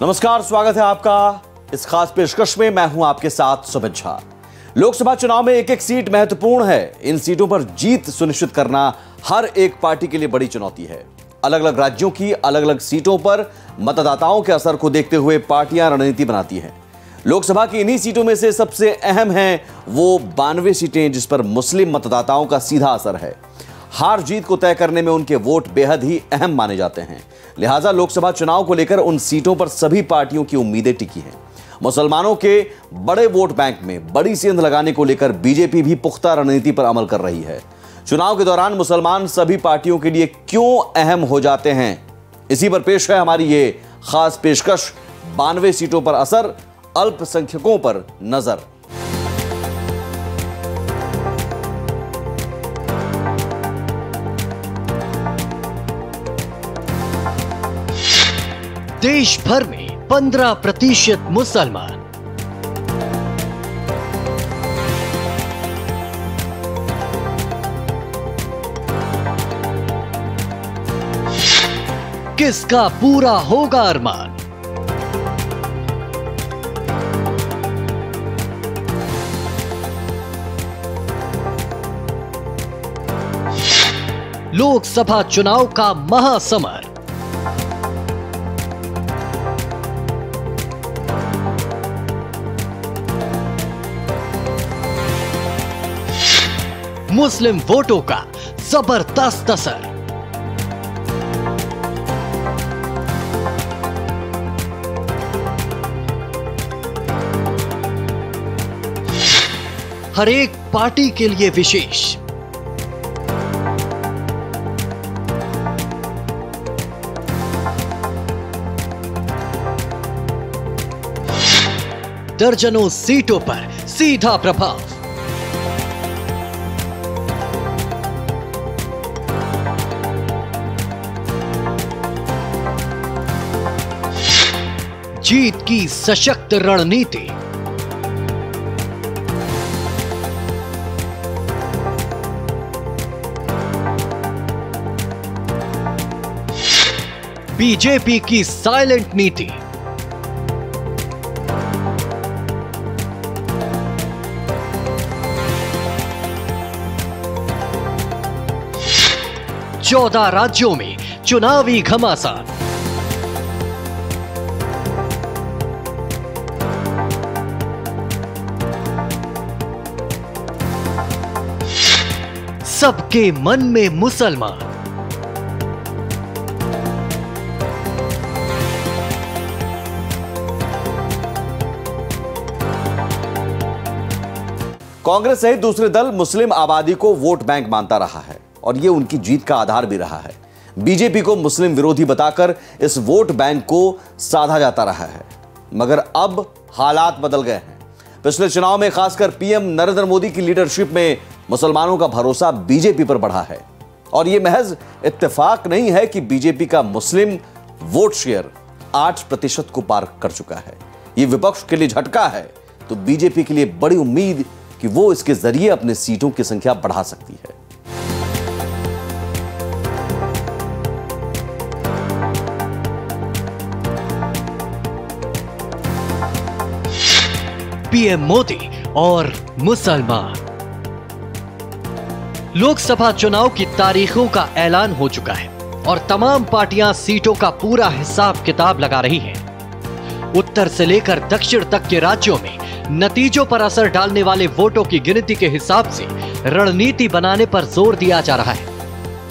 नमस्कार, स्वागत है आपका इस खास पेशकश में। मैं हूं आपके साथ सुमित झा। लोकसभा चुनाव में एक एक सीट महत्वपूर्ण है। इन सीटों पर जीत सुनिश्चित करना हर एक पार्टी के लिए बड़ी चुनौती है। अलग अलग राज्यों की अलग अलग सीटों पर मतदाताओं के असर को देखते हुए पार्टियां रणनीति बनाती हैं। लोकसभा की इन्हीं सीटों में से सबसे अहम है वो 92 सीटें जिस पर मुस्लिम मतदाताओं का सीधा असर है। हार जीत को तय करने में उनके वोट बेहद ही अहम माने जाते हैं। लिहाजा लोकसभा चुनाव को लेकर उन सीटों पर सभी पार्टियों की उम्मीदें टिकी हैं। मुसलमानों के बड़े वोट बैंक में बड़ी सेंध लगाने को लेकर बीजेपी भी पुख्ता रणनीति पर अमल कर रही है। चुनाव के दौरान मुसलमान सभी पार्टियों के लिए क्यों अहम हो जाते हैं, इसी पर पेश है हमारी ये खास पेशकश। 92 सीटों पर असर, अल्पसंख्यकों पर नजर। देश भर में 15% मुसलमान। किसका पूरा होगा अरमान? लोकसभा चुनाव का महासमर। मुस्लिम वोटों का जबरदस्त असर। हर एक पार्टी के लिए विशेष। दर्जनों सीटों पर सीधा प्रभाव। जीत की सशक्त रणनीति। बीजेपी की साइलेंट नीति। चौदह राज्यों में चुनावी घमासान। सबके मन में मुसलमान। कांग्रेस सहित दूसरे दल मुस्लिम आबादी को वोट बैंक मानता रहा है और यह उनकी जीत का आधार भी रहा है। बीजेपी को मुस्लिम विरोधी बताकर इस वोट बैंक को साधा जाता रहा है, मगर अब हालात बदल गए हैं। पिछले चुनाव में खासकर पीएम नरेंद्र मोदी की लीडरशिप में मुसलमानों का भरोसा बीजेपी पर बढ़ा है और यह महज इत्तेफाक नहीं है कि बीजेपी का मुस्लिम वोट शेयर 8% को पार कर चुका है। यह विपक्ष के लिए झटका है तो बीजेपी के लिए बड़ी उम्मीद कि वो इसके जरिए अपने सीटों की संख्या बढ़ा सकती है। पीएम मोदी और मुसलमान। लोकसभा चुनाव की तारीखों का ऐलान हो चुका है और तमाम पार्टियां सीटों का पूरा हिसाब किताब लगा रही हैं। उत्तर से लेकर दक्षिण तक के राज्यों में नतीजों पर असर डालने वाले वोटों की गिनती के हिसाब से रणनीति बनाने पर जोर दिया जा रहा है।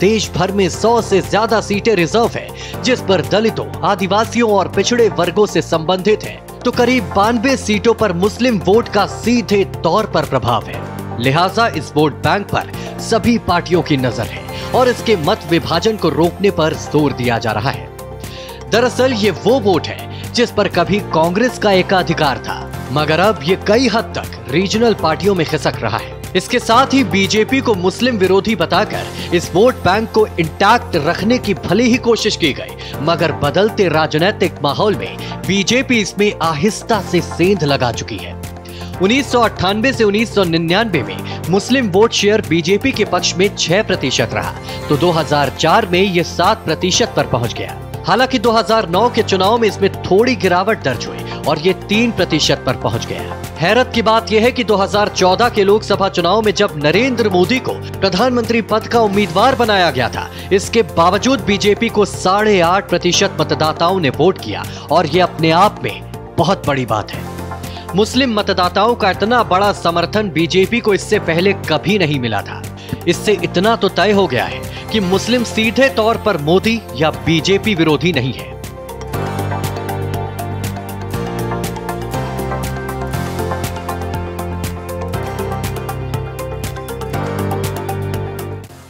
देश भर में 100 से ज्यादा सीटें रिजर्व है, जिस पर दलितों, आदिवासियों और पिछड़े वर्गों से संबंधित है, तो करीब 92 सीटों पर मुस्लिम वोट का सीधे तौर पर प्रभाव है। लिहाजा इस वोट बैंक पर सभी पार्टियों की नजर है और इसके मत विभाजन को रोकने पर जोर दिया जा रहा है। दरअसल ये वो वोट है जिस पर कभी कांग्रेस का एकाधिकार था, मगर अब ये कई हद तक रीजनल पार्टियों में खिसक रहा है। इसके साथ ही बीजेपी को मुस्लिम विरोधी बताकर इस वोट बैंक को इंटैक्ट रखने की भले ही कोशिश की गई, मगर बदलते राजनीतिक माहौल में बीजेपी इसमें आहिस्ता से सेंध लगा चुकी है। 1998 से 1999 में मुस्लिम वोट शेयर बीजेपी के पक्ष में 6% रहा, तो 2004 में यह 7% पर पहुंच गया। हालांकि 2009 के चुनाव में इसमें थोड़ी गिरावट दर्ज हुई और ये 3% पर पहुंच गया। हैरत की बात यह है कि 2014 के लोकसभा चुनाव में जब नरेंद्र मोदी को प्रधानमंत्री पद का उम्मीदवार बनाया गया था, इसके बावजूद बीजेपी को 8.5% मतदाताओं ने वोट किया और ये अपने आप में बहुत बड़ी बात है। मुस्लिम मतदाताओं का इतना बड़ा समर्थन बीजेपी को इससे पहले कभी नहीं मिला था। इससे इतना तो तय हो गया है कि मुस्लिम सीधे तौर पर मोदी या बीजेपी विरोधी नहीं है।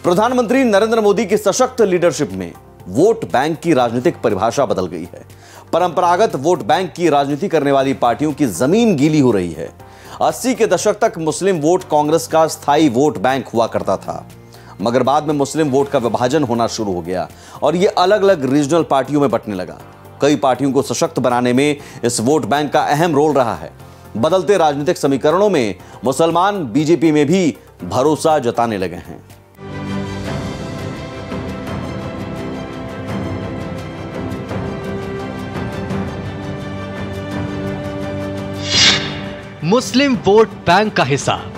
प्रधानमंत्री नरेंद्र मोदी की सशक्त लीडरशिप में वोट बैंक की राजनीतिक परिभाषा बदल गई है। परंपरागत वोट बैंक की राजनीति करने वाली पार्टियों की जमीन गीली हो रही है। 80 के दशक तक मुस्लिम वोट कांग्रेस का स्थायी वोट बैंक हुआ करता था, मगर बाद में मुस्लिम वोट का विभाजन होना शुरू हो गया और यह अलग अलग रीजनल पार्टियों में बंटने लगा। कई पार्टियों को सशक्त बनाने में इस वोट बैंक का अहम रोल रहा है। बदलते राजनीतिक समीकरणों में मुसलमान बीजेपी में भी भरोसा जताने लगे हैं। मुस्लिम वोट बैंक का हिसाब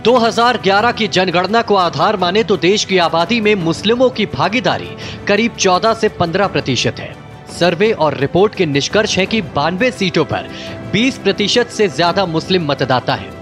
2011 की जनगणना को आधार माने तो देश की आबादी में मुस्लिमों की भागीदारी करीब 14 से 15% है। सर्वे और रिपोर्ट के निष्कर्ष है कि 92 सीटों पर 20% से ज्यादा मुस्लिम मतदाता हैं।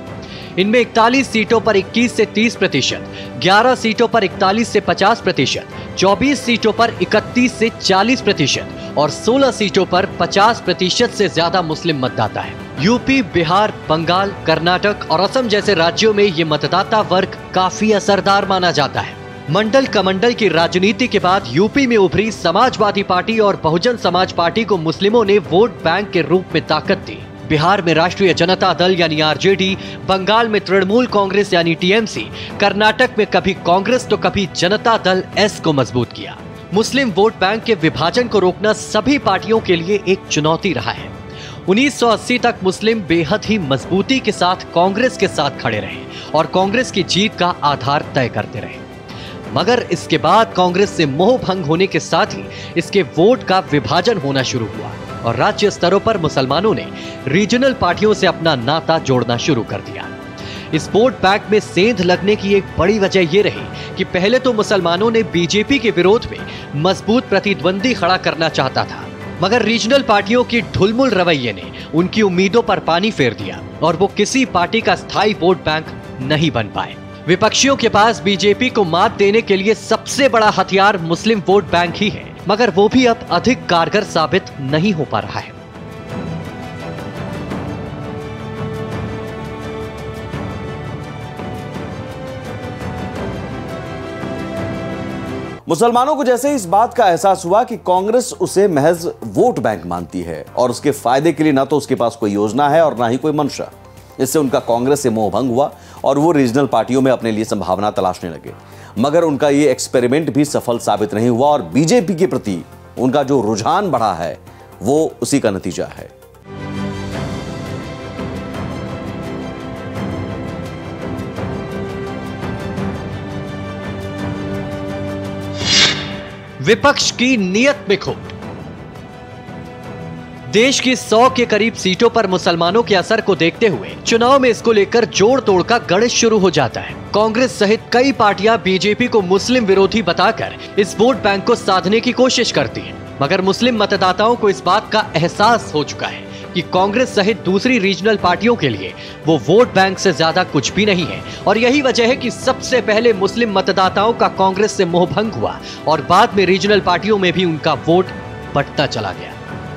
इनमें 41 सीटों पर 21 से 30%, 11 सीटों पर 41 से 50%, 24 सीटों पर 31 से 40% और 16 सीटों पर 50% से ज्यादा मुस्लिम मतदाता है। यूपी, बिहार, बंगाल, कर्नाटक और असम जैसे राज्यों में ये मतदाता वर्ग काफी असरदार माना जाता है। मंडल कमंडल की राजनीति के बाद यूपी में उभरी समाजवादी पार्टी और बहुजन समाज पार्टी को मुस्लिमों ने वोट बैंक के रूप में ताकत दी। बिहार में राष्ट्रीय जनता दल यानी आरजेडी, बंगाल में तृणमूल कांग्रेस यानी टीएमसी, कर्नाटक में कभी कांग्रेस तो कभी जनता दल एस को मजबूत किया। मुस्लिम वोट बैंक के विभाजन को रोकना सभी पार्टियों के लिए एक चुनौती रहा है। 1980 तक मुस्लिम बेहद ही मजबूती के साथ कांग्रेस के साथ खड़े रहे और कांग्रेस की जीत का आधार तय करते रहे, मगर इसके बाद कांग्रेस से मोह भंग होने के साथ ही इसके वोट का विभाजन होना शुरू हुआ और राज्य स्तरों पर मुसलमानों ने रीजनल पार्टियों से अपना नाता जोड़ना शुरू कर दिया। इस वोट बैंक में सेंध लगने की एक बड़ी वजह यह रही कि पहले तो मुसलमानों ने बीजेपी के विरोध में मजबूत प्रतिद्वंदी खड़ा करना चाहता था, मगर रीजनल पार्टियों की ढुलमुल रवैये ने उनकी उम्मीदों पर पानी फेर दिया और वो किसी पार्टी का स्थायी वोट बैंक नहीं बन पाए। विपक्षियों के पास बीजेपी को मात देने के लिए सबसे बड़ा हथियार मुस्लिम वोट बैंक ही है, मगर वो भी अब अधिक कारगर साबित नहीं हो पा रहा है। मुसलमानों को जैसे इस बात का एहसास हुआ कि कांग्रेस उसे महज वोट बैंक मानती है और उसके फायदे के लिए ना तो उसके पास कोई योजना है और ना ही कोई मंशा, इससे उनका कांग्रेस से मोह भंग हुआ और वो रीजनल पार्टियों में अपने लिए संभावना तलाशने लगे। मगर उनका ये एक्सपेरिमेंट भी सफल साबित नहीं हुआ और बीजेपी के प्रति उनका जो रुझान बढ़ा है वो उसी का नतीजा है। विपक्ष की नियत में खोट। देश की 100 के करीब सीटों पर मुसलमानों के असर को देखते हुए चुनाव में इसको लेकर जोड़ तोड़ का गणित शुरू हो जाता है। कांग्रेस सहित कई पार्टियां बीजेपी को मुस्लिम विरोधी बताकर इस वोट बैंक को साधने की कोशिश करती हैं, मगर मुस्लिम मतदाताओं को इस बात का एहसास हो चुका है कि कांग्रेस सहित दूसरी रीजनल पार्टियों के लिए वो वोट बैंक से ज्यादा कुछ भी नहीं है और यही वजह है कि सबसे पहले मुस्लिम मतदाताओं का कांग्रेस से मोह भंग हुआ और बाद में रीजनल पार्टियों में भी उनका वोट बढ़ता चला गया।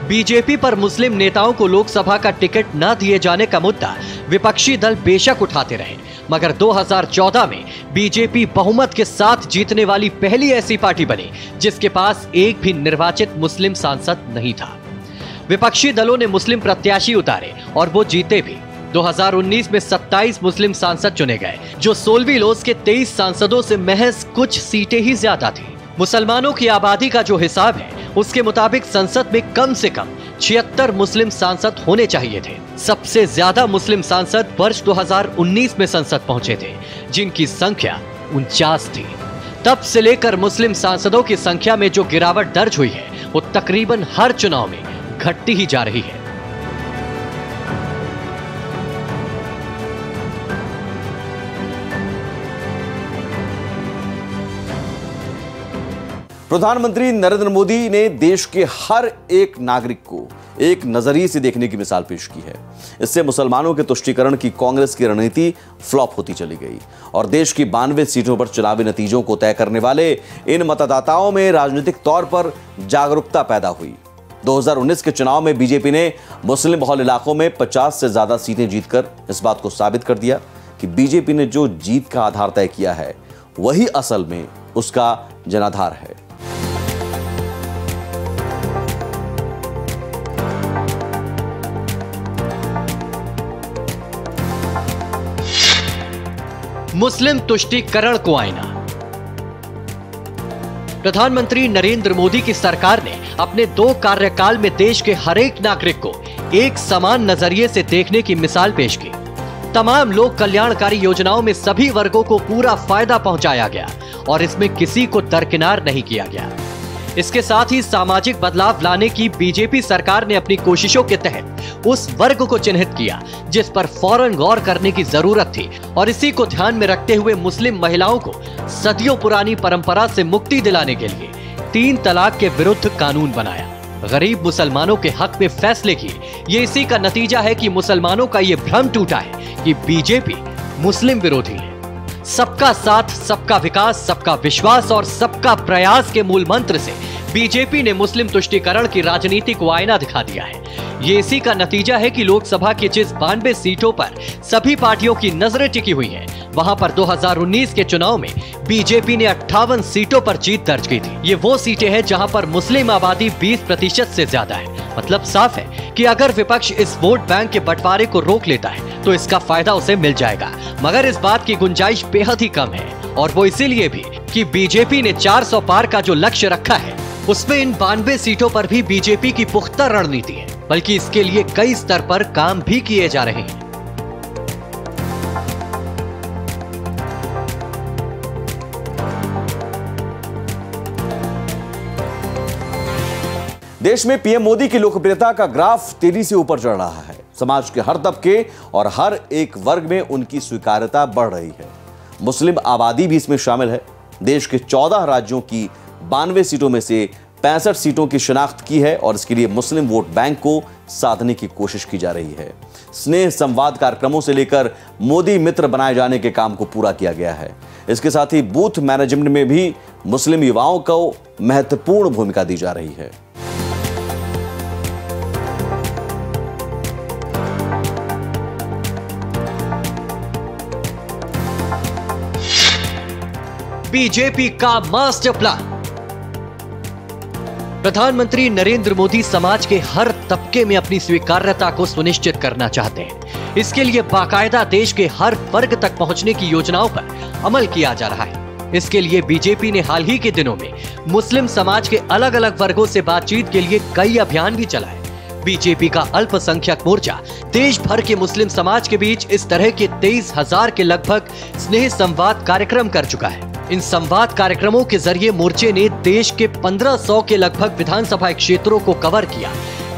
बीजेपी पर मुस्लिम नेताओं को लोकसभा का टिकट न दिए जाने का मुद्दा विपक्षी दल बेशक उठाते रहे, मगर 2014 में बीजेपी बहुमत के साथ जीतने वाली पहली ऐसी पार्टी बनी जिसके पास एक भी निर्वाचित मुस्लिम सांसद नहीं था। विपक्षी दलों ने मुस्लिम प्रत्याशी उतारे और वो जीते भी। 2019 में 27 मुस्लिम सांसद चुने गए, जो 16वीं लोस के 23 सांसदों से महज कुछ सीटें ही ज्यादा थी। मुसलमानों की आबादी का जो हिसाब है उसके मुताबिक संसद में कम से कम 76 मुस्लिम सांसद होने चाहिए थे। सबसे ज्यादा मुस्लिम सांसद वर्ष 2019 में संसद पहुंचे थे, जिनकी संख्या 49 थी। तब से लेकर मुस्लिम सांसदों की संख्या में जो गिरावट दर्ज हुई है वो तकरीबन हर चुनाव में घटती ही जा रही है। प्रधानमंत्री नरेंद्र मोदी ने देश के हर एक नागरिक को एक नजरिए से देखने की मिसाल पेश की है। इससे मुसलमानों के तुष्टीकरण की कांग्रेस की रणनीति फ्लॉप होती चली गई और देश की 92 सीटों पर चुनावी नतीजों को तय करने वाले इन मतदाताओं में राजनीतिक तौर पर जागरूकता पैदा हुई। 2019 के चुनाव में बीजेपी ने मुस्लिम बहुल इलाकों में 50 से ज्यादा सीटें जीतकर इस बात को साबित कर दिया कि बीजेपी ने जो जीत का आधार तय किया है वही असल में उसका जनाधार है। मुस्लिम तुष्टीकरण को आईना। प्रधानमंत्री नरेंद्र मोदी की सरकार ने अपने 2 कार्यकाल में देश के हर एक नागरिक को एक समान नजरिए से देखने की मिसाल पेश की। तमाम लोक कल्याणकारी योजनाओं में सभी वर्गों को पूरा फायदा पहुंचाया गया और इसमें किसी को दरकिनार नहीं किया गया। इसके साथ ही सामाजिक बदलाव लाने की बीजेपी सरकार ने अपनी कोशिशों के तहत उस वर्ग को चिन्हित किया जिस पर फौरन गौर करने की जरूरत थी और इसी को ध्यान में रखते हुए मुस्लिम महिलाओं को सदियों पुरानी परंपरा से मुक्ति दिलाने के लिए 3 तलाक के विरुद्ध कानून बनाया। गरीब मुसलमानों के हक में फैसले किए। ये इसी का नतीजा है कि मुसलमानों का ये भ्रम टूटा है कि बीजेपी मुस्लिम विरोधी है। सबका साथ, सबका विकास, सबका विश्वास और सबका प्रयास के मूल मंत्र से बीजेपी ने मुस्लिम तुष्टीकरण की राजनीति को आईना दिखा दिया है। ये इसी का नतीजा है कि लोकसभा की जिस 92 सीटों पर सभी पार्टियों की नजरें टिकी हुई हैं, वहां पर 2019 के चुनाव में बीजेपी ने 58 सीटों पर जीत दर्ज की थी। ये वो सीटें हैं जहां पर मुस्लिम आबादी 20% से ज्यादा है। मतलब साफ है कि अगर विपक्ष इस वोट बैंक के बंटवारे को रोक लेता है तो इसका फायदा उसे मिल जाएगा, मगर इस बात की गुंजाइश बेहद ही कम है और वो इसीलिए भी कि बीजेपी ने 400 पार का जो लक्ष्य रखा है उसमें इन 92 सीटों पर भी बीजेपी की पुख्ता रणनीति है, बल्कि इसके लिए कई स्तर पर काम भी किए जा रहे हैं। देश में पीएम मोदी की लोकप्रियता का ग्राफ तेजी से ऊपर चढ़ रहा है। समाज के हर तबके और हर एक वर्ग में उनकी स्वीकार्यता बढ़ रही है। मुस्लिम आबादी भी इसमें शामिल है। देश के 14 राज्यों की 92 सीटों में से 65 सीटों की शिनाख्त की है और इसके लिए मुस्लिम वोट बैंक को साधने की कोशिश की जा रही है। स्नेह संवाद कार्यक्रमों से लेकर मोदी मित्र बनाए जाने के काम को पूरा किया गया है। इसके साथ ही बूथ मैनेजमेंट में भी मुस्लिम युवाओं को महत्वपूर्ण भूमिका दी जा रही है। बीजेपी का मास्टर प्लान। प्रधानमंत्री नरेंद्र मोदी समाज के हर तबके में अपनी स्वीकार्यता को सुनिश्चित करना चाहते हैं। इसके लिए बाकायदा देश के हर वर्ग तक पहुंचने की योजनाओं पर अमल किया जा रहा है। इसके लिए बीजेपी ने हाल ही के दिनों में मुस्लिम समाज के अलग अलग वर्गों से बातचीत के लिए कई अभियान भी चलाए। बीजेपी का अल्पसंख्यक मोर्चा देश भर के मुस्लिम समाज के बीच इस तरह के 23,000 के लगभग स्नेह संवाद कार्यक्रम कर चुका है। इन संवाद कार्यक्रमों के जरिए मोर्चे ने देश के 1500 के लगभग विधानसभा क्षेत्रों को कवर किया।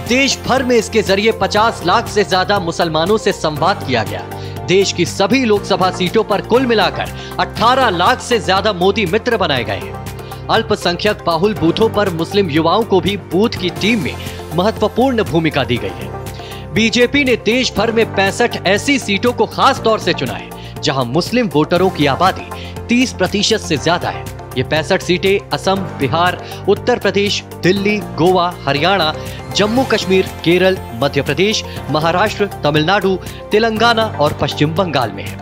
देश भर में इसके जरिए 50 लाख से ज्यादा मुसलमानों से संवाद किया गया। देश की सभी लोकसभा सीटों पर कुल मिलाकर 18 लाख से ज्यादा मोदी मित्र बनाए गए हैं। अल्पसंख्यक बाहुल बूथों पर मुस्लिम युवाओं को भी बूथ की टीम में महत्वपूर्ण भूमिका दी गई है। बीजेपी ने देश भर में 65 ऐसी सीटों को खास तौर से चुना है जहां मुस्लिम वोटरों की आबादी 30% से ज्यादा है। ये 65 सीटें असम, बिहार, उत्तर प्रदेश, दिल्ली, गोवा, हरियाणा, जम्मू कश्मीर, केरल, मध्य प्रदेश, महाराष्ट्र, तमिलनाडु, तेलंगाना और पश्चिम बंगाल में है।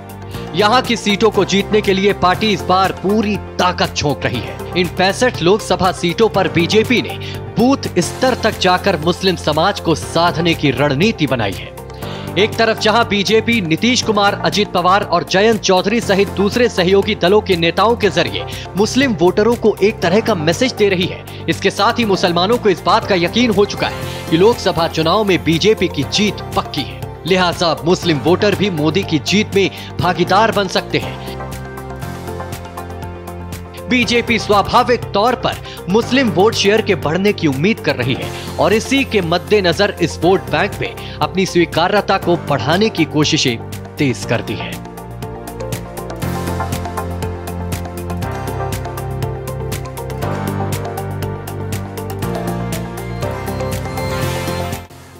यहाँ की सीटों को जीतने के लिए पार्टी इस बार पूरी ताकत झोंक रही है। इन 65 लोकसभा सीटों पर बीजेपी ने बूथ स्तर तक जाकर मुस्लिम समाज को साधने की रणनीति बनाई है। एक तरफ जहां बीजेपी नीतीश कुमार, अजित पवार और जयंत चौधरी सहित दूसरे सहयोगी दलों के नेताओं के जरिए मुस्लिम वोटरों को एक तरह का मैसेज दे रही है, इसके साथ ही मुसलमानों को इस बात का यकीन हो चुका है कि लोकसभा चुनाव में बीजेपी की जीत पक्की है। लिहाजा मुस्लिम वोटर भी मोदी की जीत में भागीदार बन सकते हैं। बीजेपी स्वाभाविक तौर पर मुस्लिम वोट शेयर के बढ़ने की उम्मीद कर रही है और इसी के मद्देनजर इस वोट बैंक में अपनी स्वीकार्यता को बढ़ाने की कोशिशें तेज कर दी है।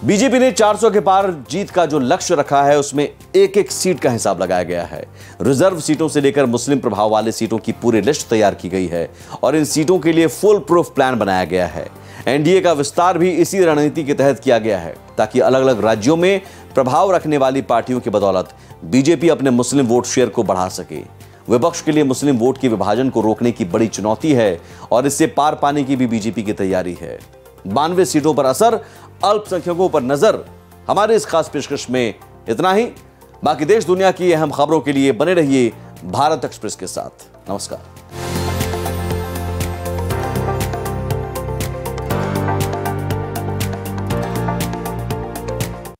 बीजेपी ने 400 के पार जीत का जो लक्ष्य रखा है उसमें एक एक सीट का हिसाब लगाया गया है। रिजर्व सीटों से लेकर मुस्लिम प्रभाव वाले सीटों की पूरी लिस्ट तैयार की गई है और इन सीटों के लिए फुल प्रूफ प्लान बनाया गया है। एनडीए का विस्तार भी इसी रणनीति के तहत किया गया है ताकि अलग अलग राज्यों में प्रभाव रखने वाली पार्टियों की बदौलत बीजेपी अपने मुस्लिम वोट शेयर को बढ़ा सके। विपक्ष के लिए मुस्लिम वोट के विभाजन को रोकने की बड़ी चुनौती है और इससे पार पाने की भी बीजेपी की तैयारी है। 92 सीटों पर असर, अल्पसंख्यकों पर नजर। हमारे इस खास पेशकश में इतना ही। बाकी देश दुनिया की अहम खबरों के लिए बने रहिए भारत एक्सप्रेस के साथ। नमस्कार।